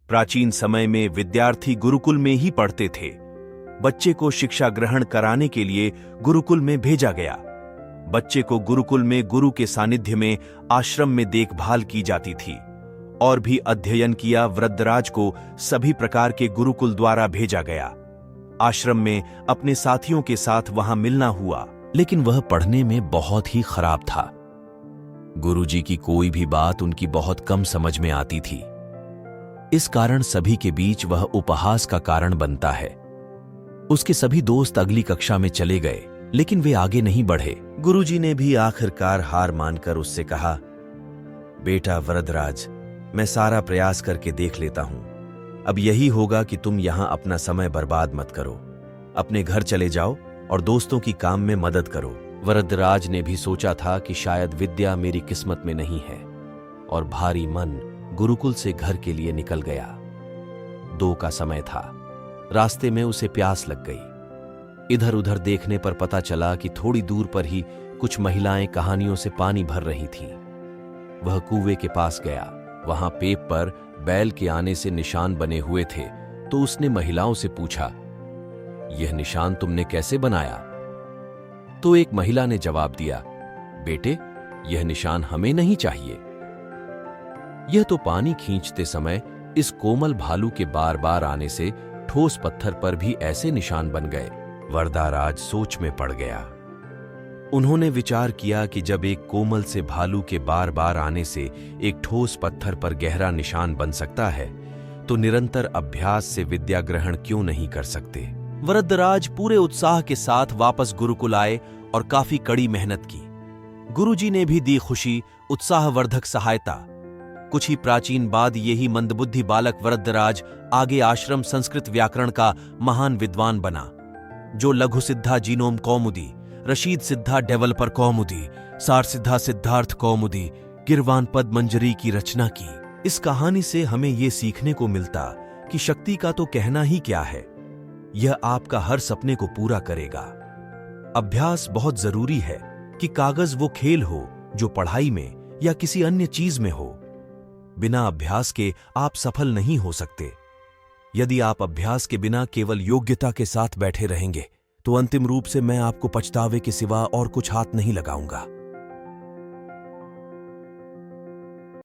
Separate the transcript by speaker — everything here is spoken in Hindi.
Speaker 1: प्राचीन समय में विद्यार्थी गुरुकुल में ही पढ़ते थे। बच्चे को शिक्षा ग्रहण कराने के लिए गुरुकुल में भेजा गया। बच्चे को गुरुकुल में गुरु के सानिध्य में आश्रम में देखभाल की जाती थी। और भी अध्ययन किया वृद्धराज को सभी प्रकार के गुरुकुल द्वारा भेजा गया। आश्रम में अपने साथियों के साथ वहां मिलना हुआ, लेकिन वह पढ़ने में बहुत ही खराब था। गुरुजी की कोई भी बात उनकी बहुत कम समझ में आती थी। इस कारण सभी के बीच वह उपहास का कारण बनता है। उसके सभी दोस्त अगली कक्षा में चले गए, लेकिन वे आगे नहीं बढ़े। गुरुजी ने भी आखिरकार हार मानकर उससे कहा, बेटा वृद्धराज, मैं सारा प्रयास करके देख लेता हूं। अब यही होगा कि तुम यहां अपना समय बर्बाद मत करो। अपने घर चले जाओ और दोस्तों की काम में मदद करो। वृद्धराज ने भी सोचा था कि शायद विद्या मेरी किस्मत में नहीं है, और भारी मन गुरुकुल से घर के लिए निकल गया। 2 का समय था। रास्ते में उसे प्यास लग गई। इधर उधर देखने पर पता चला कि थोड़ी दूर पर ही कुछ महिलाएं कहानियों से पानी भर रही थीं। वह कुएं के पास गया। वहां पेप पर बैल के आने से निशान बने हुए थे, तो उसने महिलाओं से पूछा, यह निशान तुमने कैसे बनाया? तो एक महिला ने जवाब दिया, बेटे, यह निशान हमें नहीं चाहिए। यह तो पानी खींचते समय इस कोमल भालू के बार बार आने से ठोस पत्थर पर भी ऐसे निशान बन गए। वरदाराज सोच में पड़ गया। उन्होंने विचार किया कि जब एक कोमल से भालू के बार बार आने से एक ठोस पत्थर पर गहरा निशान बन सकता है, तो निरंतर अभ्यास से विद्या ग्रहण क्यों नहीं कर सकते। वृद्धराज पूरे उत्साह के साथ वापस गुरुकुल आए और काफी कड़ी मेहनत की। गुरुजी ने भी दी खुशी, उत्साहवर्धक सहायता। कुछ ही प्राचीन बाद यही मंदबुद्धि बालक वृद्धराज आगे आश्रम संस्कृत व्याकरण का महान विद्वान बना, जो लघु सिद्धा जीनोम कौमुदी, रशीद सिद्धा डेवलपर कौमुदी, सार सिद्धा सिद्धार्थ कौमुदी, गिरवान पद मंजरी की रचना की। इस कहानी से हमें यह सीखने को मिलता कि शक्ति का तो कहना ही क्या है, यह आपका हर सपने को पूरा करेगा। अभ्यास बहुत जरूरी है कि कागज वो खेल हो जो पढ़ाई में या किसी अन्य चीज में हो। बिना अभ्यास के आप सफल नहीं हो सकते। यदि आप अभ्यास के बिना केवल योग्यता के साथ बैठे रहेंगे, तो अंतिम रूप से मैं आपको पछतावे के सिवा और कुछ हाथ नहीं लगाऊंगा।